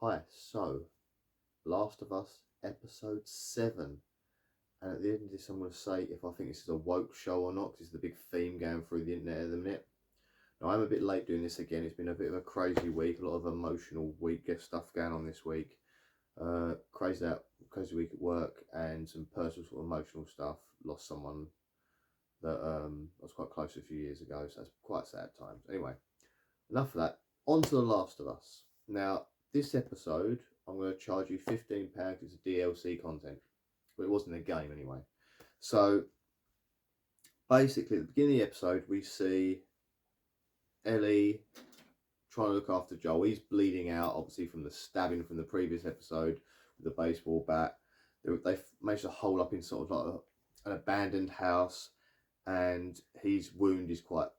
Hi, so Last of Us episode 7. And at the end of this, I'm going to say if I think this is a woke show or not, because it's the big theme going through the internet at the minute. Now, I'm a bit late doing this again. It's been a bit of a crazy week, a lot of emotional week, stuff going on this week. Crazy week at work, and some personal sort of emotional stuff. Lost someone that I was quite close to a few years ago, so that's quite sad times. Anyway, enough of that. On to The Last of Us. Now, this episode, I'm going to charge you £15 because it's DLC content. But it wasn't a game anyway. So, basically, at the beginning of the episode, we see Ellie trying to look after Joel. He's bleeding out, obviously, from the stabbing from the previous episode with the baseball bat. They've managed to hole up in sort of like an abandoned house, and his wound is quite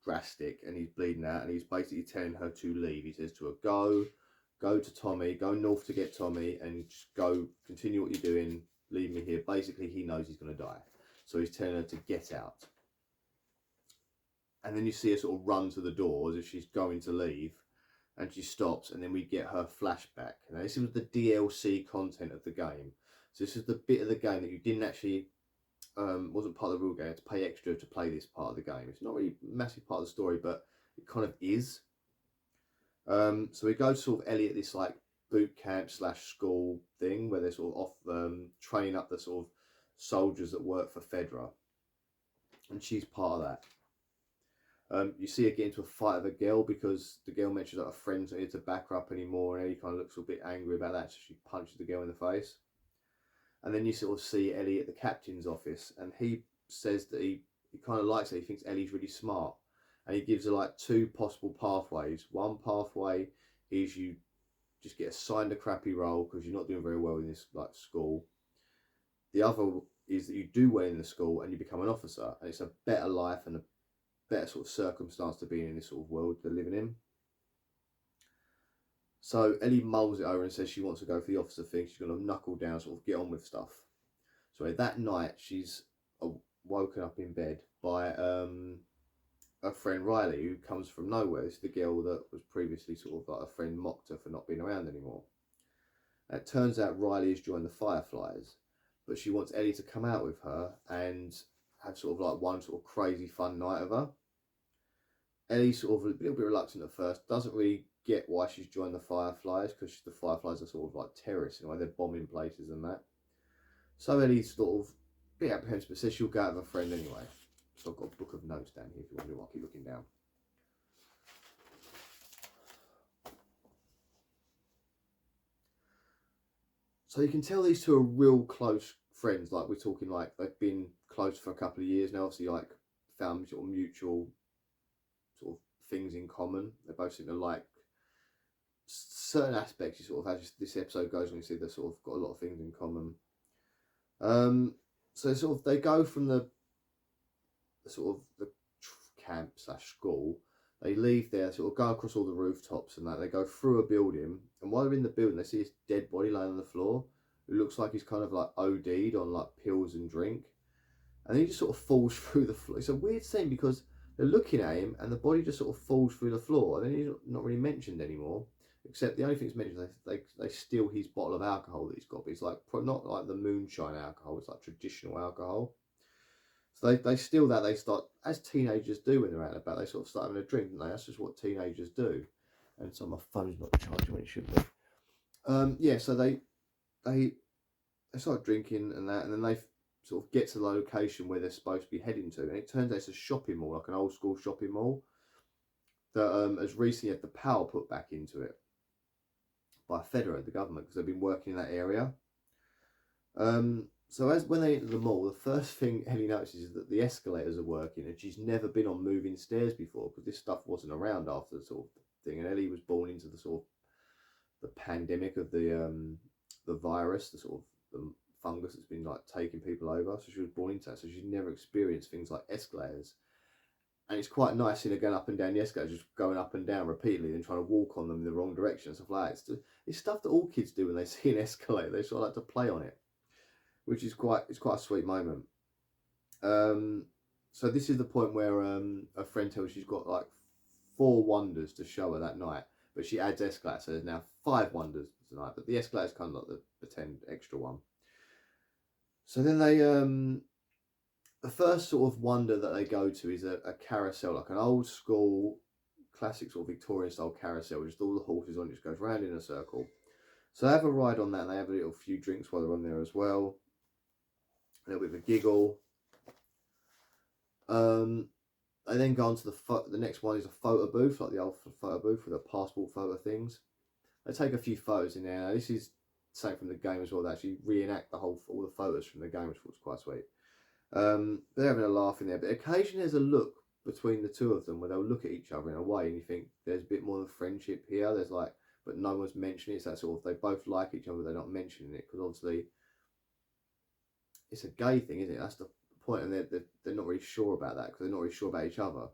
drastic, and he's bleeding out, and he's basically telling her to leave. He says to her, go to Tommy, go north to get Tommy, and just go, continue what you're doing, leave me here. Basically, he knows he's going to die, so he's telling her to get out. And then you see her sort of run to the door as if she's going to leave, and she stops, and then we get her flashback. Now, this was the DLC content of the game. So this is the bit of the game that you didn't actually, wasn't part of the real game. You had to pay extra to play this part of the game. It's not really a massive part of the story, but it kind of is. So we go to sort of Ellie at this like boot camp / school thing where they're sort of off training up the sort of soldiers that work for Fedra, and she's part of that. You see her get into a fight with a girl because the girl mentions that her friend's not here to back her up anymore, and Ellie kind of looks a bit angry about that, so she punches the girl in the face. And then you sort of see Ellie at the captain's office, and he says that he kind of likes her. He thinks Ellie's really smart, and he gives her like two possible pathways. One pathway is you just get assigned a crappy role because you're not doing very well in this like school. The other is that you do well in the school and you become an officer, and it's a better life and a better sort of circumstance to be in this sort of world they're living in. So Ellie mulls it over and says she wants to go for the officer thing. She's going to knuckle down, sort of get on with stuff. So that night she's woken up in bed by her friend Riley, who comes from nowhere. It's the girl that was previously sort of like a friend mocked her for not being around anymore. And it turns out Riley has joined the Fireflies, but she wants Ellie to come out with her and have sort of like one sort of crazy fun night of her. Ellie's sort of a little bit reluctant at first, doesn't really get why she's joined the Fireflies, because the Fireflies are sort of like terrorists in a way, they're bombing places and that. So Ellie's sort of a bit apprehensive, but says she'll go out with a friend anyway. So I've got a book of notes down here if you want to, I'll keep looking down. So you can tell these two are real close friends, like we're talking like they've been close for a couple of years now, obviously like found sort of mutual sort of things in common. They both seem to like certain aspects. You sort of, as this episode goes on, you see they've sort of got a lot of things in common. So sort of they go from the sort of the camp / school. They leave there, sort of go across all the rooftops and that. They go through a building, and while they're in the building, they see this dead body lying on the floor. It looks like he's kind of like OD'd on like pills and drink, and he just sort of falls through the floor. It's a weird scene because they're looking at him, and the body just sort of falls through the floor, and then he's not really mentioned anymore. Except the only thing that's mentioned is they steal his bottle of alcohol that he's got, but it's like not like the moonshine alcohol. It's like traditional alcohol. So they steal that. They start, as teenagers do when they're out and about, they sort of start having a drink, and that's just what teenagers do. And so my phone's not charging when it should be. Yeah, so they start drinking and that, and then they sort of get to the location where they're supposed to be heading to, and it turns out it's a shopping mall, like an old school shopping mall that has recently had the power put back into it by Fedra, the government, because they've been working in that area. So when they enter the mall, the first thing Ellie notices is that the escalators are working, and she's never been on moving stairs before because this stuff wasn't around after the sort of thing. And Ellie was born into the sort of the pandemic of the virus, the sort of the fungus that's been like taking people over. So she was born into that, so she's never experienced things like escalators. And it's quite nice seeing her going up and down the escalators, just going up and down repeatedly and trying to walk on them in the wrong direction and stuff like that. It's stuff that all kids do when they see an escalator. They sort of like to play on it, which is quite a sweet moment. So this is the point where a friend tells her she's got like 4 wonders to show her that night. but she adds escalator, so there's now 5 wonders tonight. But the escalator is kind of like the 10 extra one. So then they the first sort of wonder that they go to is a carousel, like an old school classic sort of Victorian style carousel, just all the horses on it, just goes round in a circle. So they have a ride on that, and they have a little few drinks while they're on there as well. A little bit of a giggle. They then go on to the next one is a photo booth, like the old photo booth with the passport photo things. They take a few photos in there. Now, this is something from the game as well. They actually reenact all the photos from the game, which was quite sweet. They're having a laugh in there, but occasionally there's a look between the two of them where they'll look at each other in a way, and you think there's a bit more of friendship here. There's like, but no one's mentioning it. It's that sort of, they both like each other, they're not mentioning it, because obviously it's a gay thing, isn't it? That's the point, and they're not really sure about that because they're not really sure about each other.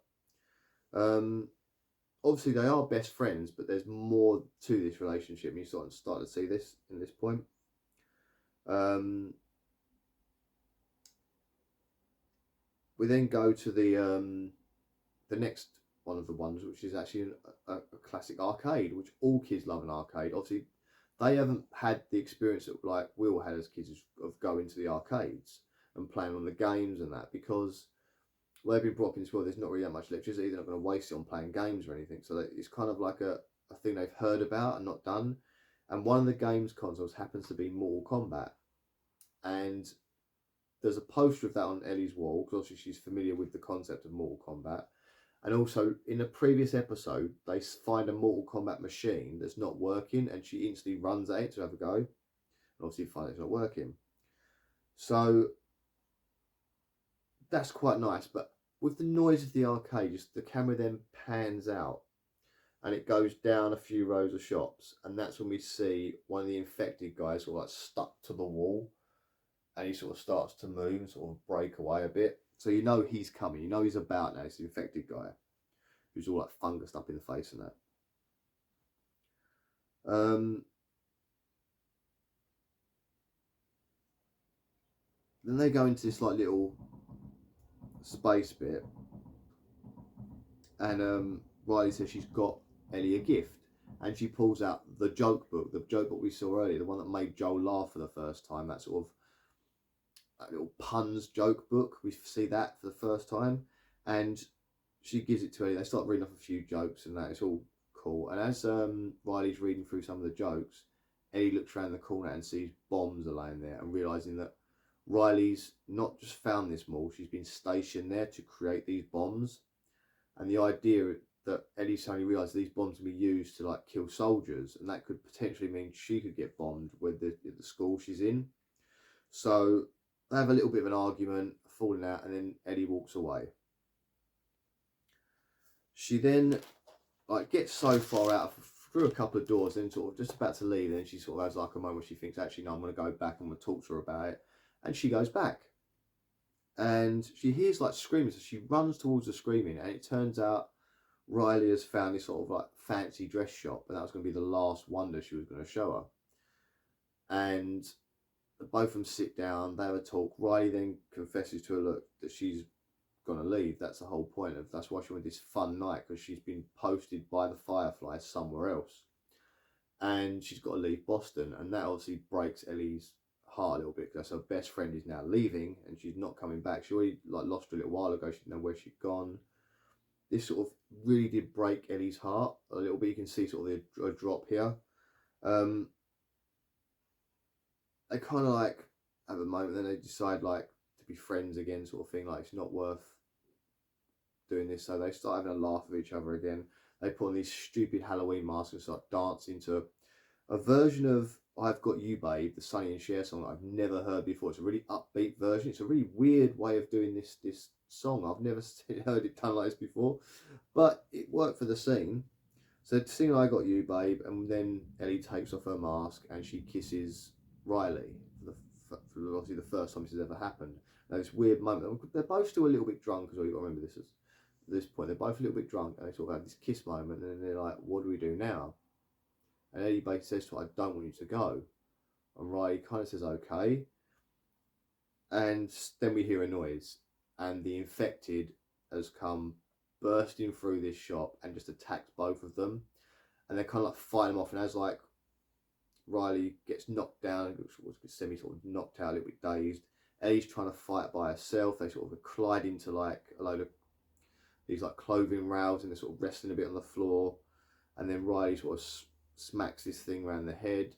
Obviously they are best friends, but there's more to this relationship, and you sort of start to see this in this point. We then go to the next one of the ones, which is actually a classic arcade, which all kids love an arcade. Obviously, they haven't had the experience that like we all had as kids of going to the arcades and playing on the games and that, because they've been brought up in this world, there's not really that much electricity. They're not going to waste it on playing games or anything. So it's kind of like a thing they've heard about and not done. And one of the games consoles happens to be Mortal Kombat. And there's a poster of that on Ellie's wall, because obviously she's familiar with the concept of Mortal Kombat. And also, in a previous episode, they find a Mortal Kombat machine that's not working, and she instantly runs at it to have a go. And obviously, find it's not working. So that's quite nice. But with the noise of the arcade, just the camera then pans out, and it goes down a few rows of shops, and that's when we see one of the infected guys sort of like stuck to the wall, and he sort of starts to move and sort of break away a bit. So you know he's coming. You know he's about now. It's the infected guy who's all like fungus up in the face and that. Then they go into this like little space bit, and Riley says she's got Ellie a gift, and she pulls out the joke book we saw earlier, the one that made Joel laugh for the first time. That sort of that little puns joke book. We see that for the first time, and she gives it to Ellie. They start reading off a few jokes and that. It's all cool. And as Riley's reading through some of the jokes, Ellie looks around the corner and sees bombs are laying there, and realising that Riley's not just found this mall, she's been stationed there to create these bombs. And the idea that Ellie suddenly realised these bombs can be used to like kill soldiers, and that could potentially mean she could get bombed with the school she's in. So they have a little bit of an argument, falling out, and then Ellie walks away. She then like gets so far out through a couple of doors, and sort of just about to leave, and then she sort of has like a moment where she thinks, actually no, I'm going to go back and I'm going to talk to her about it. And she goes back, and she hears like screaming, so she runs towards the screaming, and it turns out Riley has found this sort of like fancy dress shop, and that was going to be the last wonder she was going to show her. And both of them sit down, they have a talk. Riley then confesses to her, look, that she's going to leave. That's the whole point of, that's why she wanted this fun night, because she's been posted by the Fireflies somewhere else, and she's got to leave Boston. And that obviously breaks Ellie's heart a little bit, because her best friend is now leaving and she's not coming back. She already like lost her a little while ago. She didn't know where she'd gone. This sort of really did break Ellie's heart a little bit. You can see sort of a drop here. They kind of like have a moment, then they decide like to be friends again, sort of thing. Like it's not worth doing this, so they start having a laugh with each other again. They put on these stupid Halloween masks and start dancing to a version of I've Got You Babe, the Sonny and Cher song that I've never heard before. It's a really upbeat version. It's a really weird way of doing this song. I've never heard it done like this before, but it worked for the scene. So sing I Got You Babe, and then Ellie takes off her mask and she kisses Riley for obviously the first time this has ever happened. Now this weird moment, they're both still a little bit drunk as well. You've got to remember this at this point. They're both a little bit drunk, and they sort of have this kiss moment, and then they're like, what do we do now? And Ellie basically says to her, I don't want you to go. And Riley kind of says, okay. And then we hear a noise, and the infected has come bursting through this shop and just attacked both of them. and they're kind of like fighting them off. And as like Riley gets knocked down, gets semi sort of knocked out, a little bit dazed, Ellie's trying to fight by herself. They sort of collide into like a load of these like clothing rails, and they're sort of wrestling a bit on the floor. And then Riley sort of smacks this thing around the head.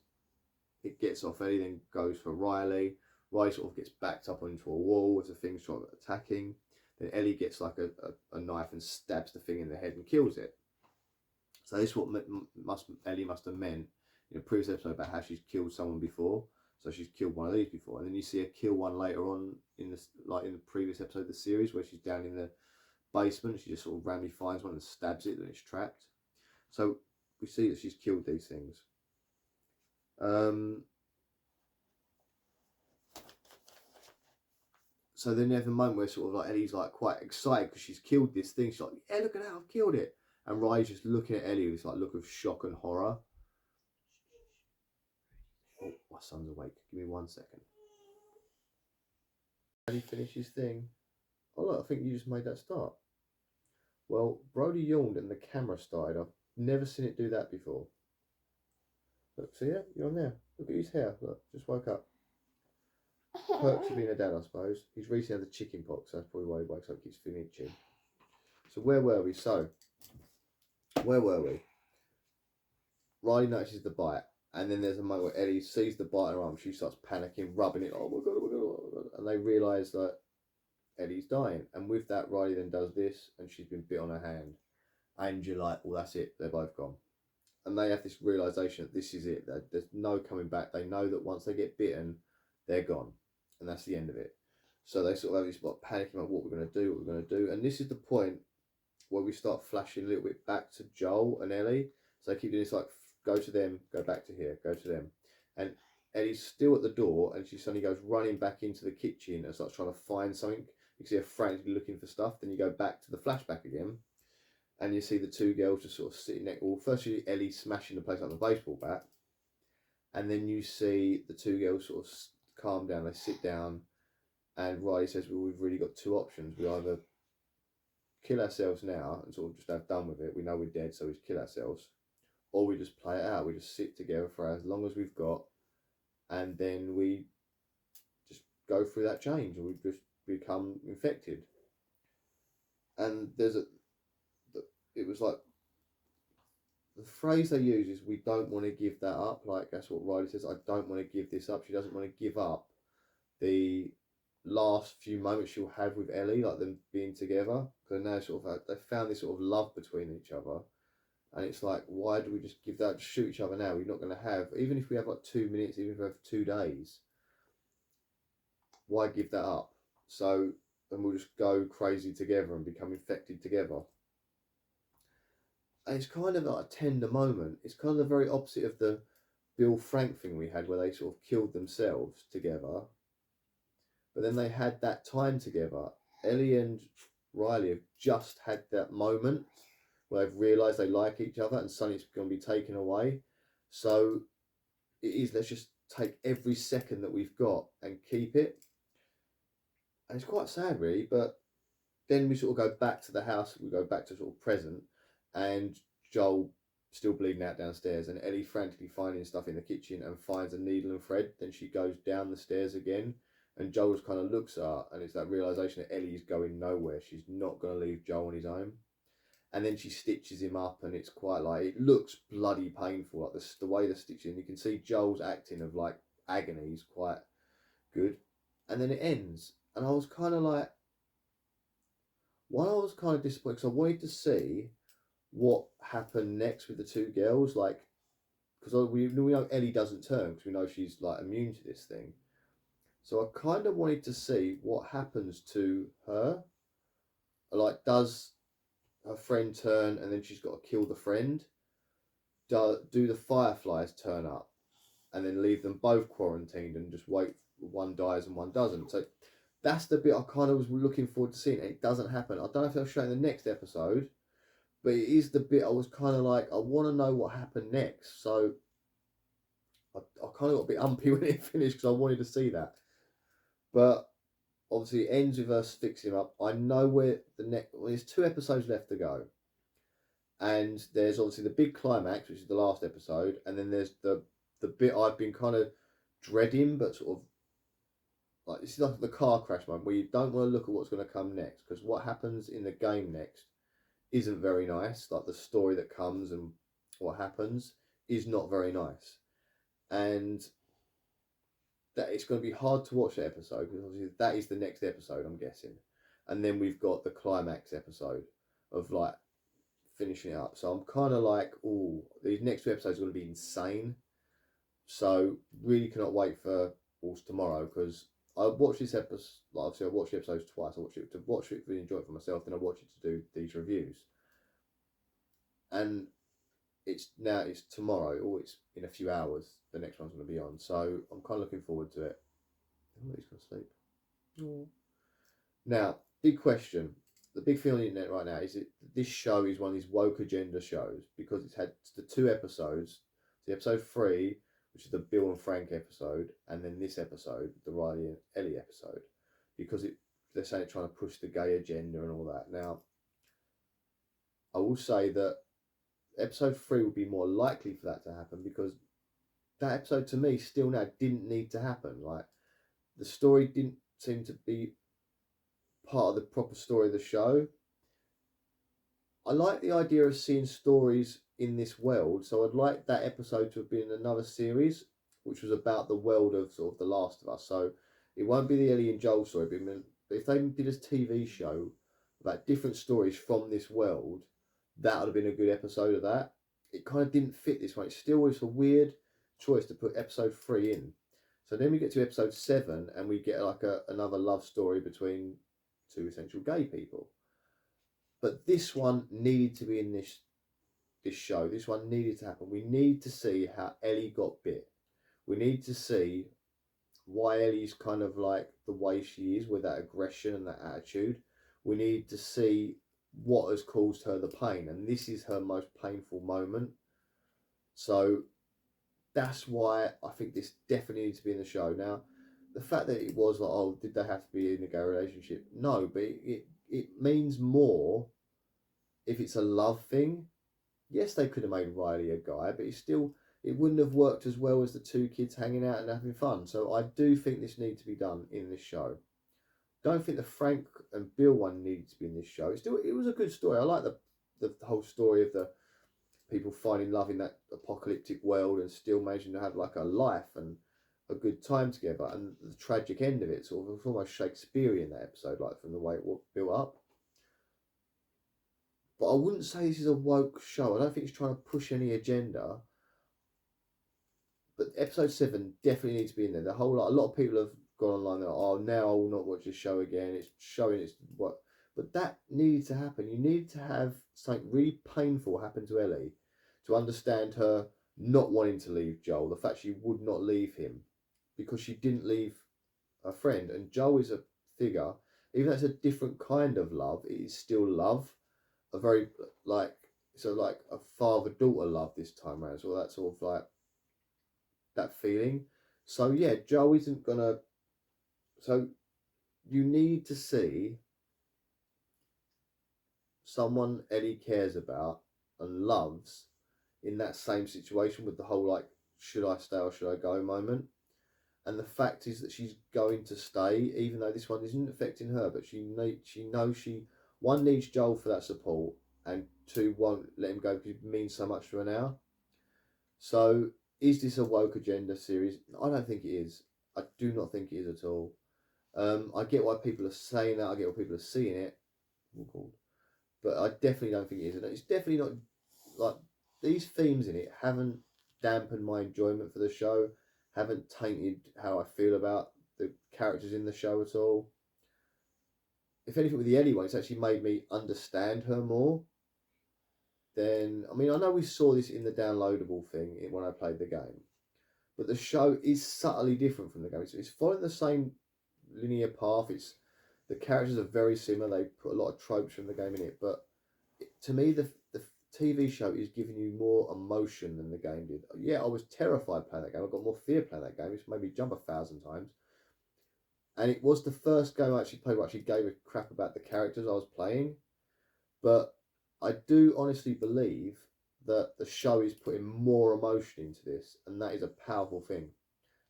It gets off Ellie, then goes for Riley. Riley sort of gets backed up onto a wall as the thing's trying attacking. Then Ellie gets like a knife and stabs the thing in the head and kills it. So this is what Ellie must have meant in a previous episode about how she's killed someone before. So she's killed one of these before, and then you see her kill one later on in this, like in the previous episode of the series, where she's down in the basement. She just sort of randomly finds one and stabs it, and it's trapped. So we see that she's killed these things. So then there's a moment where sort of like Ellie's like quite excited because she's killed this thing. She's like, yeah, look at that, I've killed it. And Riley's just looking at Ellie with this like look of shock and horror. Oh, my son's awake. Give me 1 second. Ellie finished his thing. Oh look, I think you just made that start. Well, Brody yawned and the camera started. I've never seen it do that before. Look, see it? You're on there. Look at his hair. Look, just woke up. Perks of being a dad, I suppose. He's recently had the chicken pox, so that's probably why he wakes up, keeps feeling itchy. So where were we? Riley notices the bite, and then there's a moment where Ellie sees the bite on her arm. She starts panicking, rubbing it. Oh my god, oh my god, oh my god. And they realise that Ellie's dying. And with that, Riley then does this, and she's been bit on her hand. And you're like, well, that's it. They're both gone. And they have this realisation that this is it. That there's no coming back. They know that once they get bitten, they're gone. And that's the end of it. So they sort of have this like panicking about what we're going to do. And this is the point where we start flashing a little bit back to Joel and Ellie. So they keep doing this like, go to them, go back to here, go to them. And Ellie's still at the door, and she suddenly goes running back into the kitchen and starts trying to find something. You can see her frantically looking for stuff. Then you go back to the flashback again, and you see the two girls just sort of sitting next. Well, first you see Ellie smashing the place like the baseball bat, and then you see the two girls sort of calm down. They sit down, and Riley says, well, we've really got two options. We either kill ourselves now and sort of just have done with it. We know we're dead, so we just kill ourselves. Or we just play it out. We just sit together for as long as we've got, and then we just go through that change, and we just become infected. And it was like, the phrase they use is, we don't want to give that up. Like, that's what Riley says, I don't want to give this up. She doesn't want to give up the last few moments she'll have with Ellie, like them being together. Because now sort of they found this sort of love between each other. And it's like, why do we just give that, shoot each other now? We're not going to have, even if we have like 2 minutes, even if we have 2 days, why give that up? So, and we'll just go crazy together and become infected together. And it's kind of like a tender moment. It's kind of the very opposite of the Bill Frank thing we had, where they sort of killed themselves together. But then they had that time together. Ellie and Riley have just had that moment where they've realised they like each other, and suddenly it's going to be taken away. So it is, let's just take every second that we've got and keep it. And it's quite sad, really, but then we sort of go back to the house, we go back to sort of present, and Joel still bleeding out downstairs, and Ellie frantically finding stuff in the kitchen and finds a needle and thread. Then she goes down the stairs again, and Joel just kind of looks at her, and it's that realisation that Ellie's going nowhere. She's not going to leave Joel on his own. And then she stitches him up, and it's quite like, it looks bloody painful, like the way the stitching. You can see Joel's acting of like agony is quite good. And then it ends, and I was kind of like, one, I was kind of disappointed because I wanted to see what happened next with the two girls, like, because we know Ellie doesn't turn because we know she's like immune to this thing. So I kind of wanted to see what happens to her. Like, does her friend turn and then she's got to kill the friend? Do the fireflies turn up and then leave them both quarantined and just wait, one dies and one doesn't? So that's the bit I kind of was looking forward to seeing. It doesn't happen. I don't know if they'll show in the next episode, but it is the bit I was kind of like, I want to know what happened next. So I kind of got a bit umpy when it finished because I wanted to see that. But obviously it ends with us fixing him up. I know where the next, well, there's 2 episodes left to go. And there's obviously the big climax, which is the last episode, and then there's the bit I've been kind of dreading, but sort of like this is like the car crash moment where you don't want to look at what's going to come next, because what happens in the game next isn't very nice. Like the story that comes and what happens is not very nice, and that it's going to be hard to watch that episode because obviously that is the next episode, I'm guessing, and then we've got the climax episode of like finishing it up. So I'm kind of like, oh, these next two episodes are going to be insane. So really cannot wait for tomorrow, because I watched this episode. Like obviously, I watched the episodes twice. I watched it to watch it, really enjoy it for myself. Then I watched it to do these reviews, and it's tomorrow, or it's in a few hours. The next one's going to be on, so I'm kind of looking forward to it. Oh, he's going to sleep. Oh. Now, big question. The big thing on the internet right now is that this show is one of these woke agenda shows because it's had the two episodes. The episode 3, which is the Bill and Frank episode, and then this episode, the Riley and Ellie episode, because they're saying it's trying to push the gay agenda and all that. Now, I will say that episode 3 would be more likely for that to happen, because that episode to me still now didn't need to happen. Like, the story didn't seem to be part of the proper story of the show. I like the idea of seeing stories in this world, so I'd like that episode to have been another series which was about the world of sort of The Last of Us. So it won't be the Ellie and Joel story, but if they did a TV show about different stories from this world, that would have been a good episode of that. It kind of didn't fit this one. It still was a weird choice to put episode 3 in. So then we get to episode 7 and we get like another love story between two essential gay people. But this one needed to be in this show. This one needed to happen. We need to see how Ellie got bit. We need to see why Ellie's kind of like the way she is with that aggression and that attitude. We need to see what has caused her the pain, and this is her most painful moment. So that's why I think this definitely needs to be in the show. Now, the fact that it was like, oh, did they have to be in a gay relationship? No, but it means more if it's a love thing. Yes, they could have made Riley a guy, but it wouldn't have worked as well as the two kids hanging out and having fun. So I do think this needs to be done in this show. Don't think the Frank and Bill one needed to be in this show. It was a good story. I like the whole story of the people finding love in that apocalyptic world and still managing to have like a life and a good time together, and the tragic end of it sort of was almost Shakespearean, that episode, like from the way it was built up. But I wouldn't say this is a woke show. I don't think it's trying to push any agenda. But episode 7 definitely needs to be in there. A lot of people have gone online and oh, now I will not watch this show again. It's showing it's what. But that needed to happen. You need to have something really painful happen to Ellie to understand her not wanting to leave Joel. The fact she would not leave him because she didn't leave her friend. And Joel is a figure, even though it's a different kind of love, it is still love. A very like a father-daughter love this time around. So that sort of like that feeling. So yeah, Joe isn't gonna. So you need to see someone Ellie cares about and loves in that same situation with the whole like, should I stay or should I go moment. And the fact is that she's going to stay, even though this one isn't affecting her. But she knows she one needs Joel for that support, and 2 won't let him go because it means so much to her now. So is this a woke agenda series? I don't think it is. I do not think it is at all. I get why people are saying that. I get why people are seeing it. But I definitely don't think it is. And it's definitely not like these themes in it haven't dampened my enjoyment for the show, haven't tainted how I feel about the characters in the show at all. If anything, with the Ellie one, it's actually made me understand her more. Then, I mean, I know we saw this in the downloadable thing when I played the game, but the show is subtly different from the game. It's following the same linear path. The characters are very similar. They put a lot of tropes from the game in it, but to me, the TV show is giving you more emotion than the game did. Yeah, I was terrified playing that game. I got more fear playing that game. It's made me jump 1,000 times. And it was the first game I actually played where I actually gave a crap about the characters I was playing. But I do honestly believe that the show is putting more emotion into this, and that is a powerful thing.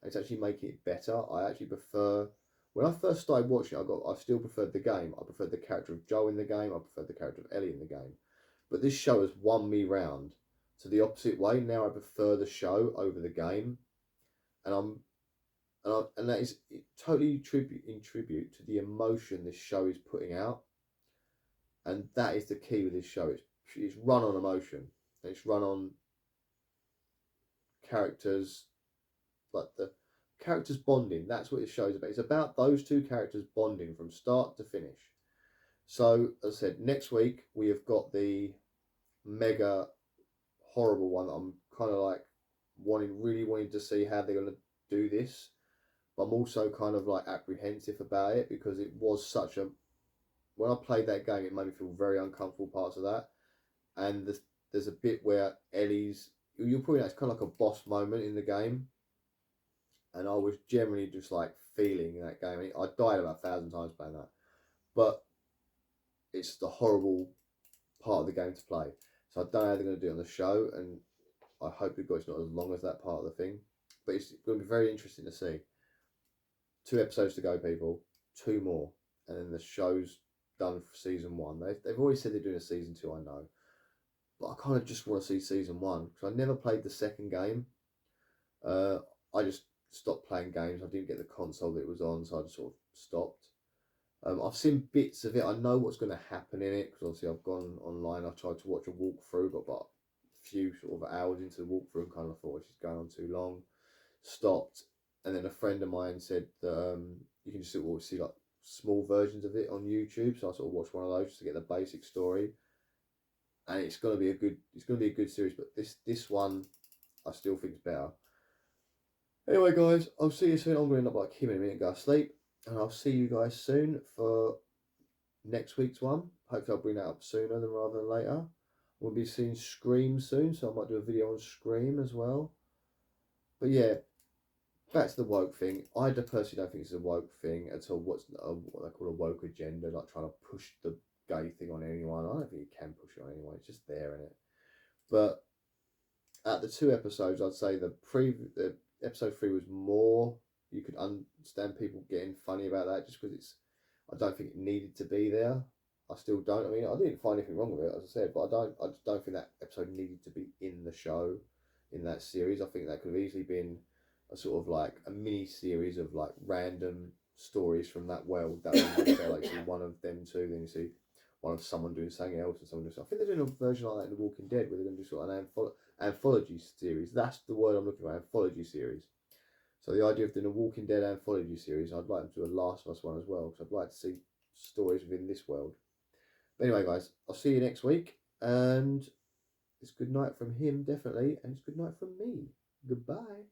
It's actually making it better. I actually prefer when I first started watching it, I still preferred the game. I preferred the character of Joe in the game. I preferred the character of Ellie in the game. But this show has won me round to the opposite way. Now I prefer the show over the game, and and that is totally in tribute to the emotion this show is putting out, and that is the key with this show. It's run on emotion. It's run on characters, like the characters bonding. That's what it shows about. It's about those two characters bonding from start to finish. So, as I said, next week we have got the mega horrible one that I'm kind of like really wanting to see how they're going to do this. But I'm also kind of like apprehensive about it because it was such a. When I played that game, it made me feel very uncomfortable parts of that. And there's a bit where Ellie's. You'll probably know it's kind of like a boss moment in the game. And I was generally just like feeling that game. I died about 1,000 times playing that. But it's the horrible part of the game to play. So I don't know how they're going to do it on the show, and I hope it's not as long as that part of the thing. But it's going to be very interesting to see. 2 episodes to go, people. 2 more, and then the show's done for season 1. They've always said they're doing a season 2. I know, but I kind of just want to see season 1 because I never played the second game. I just stopped playing games. I didn't get the console that it was on, so I just sort of stopped. I've seen bits of it. I know what's going to happen in it because obviously I've gone online. I've tried to watch a walkthrough, got about a few sort of hours into the walkthrough and kind of thought she's going on too long. Stopped, and then a friend of mine said that you can just sort of see like small versions of it on YouTube. So I sort of watched one of those just to get the basic story. And it's going to be a good series. But this one, I still think is better. Anyway, guys, I'll see you soon. I'm going to end up like Kim in a minute and go to sleep. And I'll see you guys soon for next week's one. Hopefully I'll bring that up sooner rather than later. We'll be seeing Scream soon, so I might do a video on Scream as well. But yeah, back to the woke thing. I personally don't think it's a woke thing at all. What they call a woke agenda, like trying to push the gay thing on anyone. I don't think you can push it on anyone. It's just there, isn't it? But at the 2 episodes, I'd say the episode 3 was more. You could understand people getting funny about that just because I don't think it needed to be there. I still don't. I mean, I didn't find anything wrong with it, as I said, but I just don't think that episode needed to be in the show, in that series. I think that could have easily been a sort of like a mini series of like random stories from that world. That would like see one of them two, then you see one of someone doing something else and someone doing something. I think they're doing a version like that in The Walking Dead where they're going to do sort of an anthology series. That's the word I'm looking for, anthology series. So the idea of doing a Walking Dead anthology series, I'd like them to do a Last of Us one as well, because I'd like to see stories within this world. But anyway, guys, I'll see you next week, and it's good night from him, definitely, and it's good night from me. Goodbye.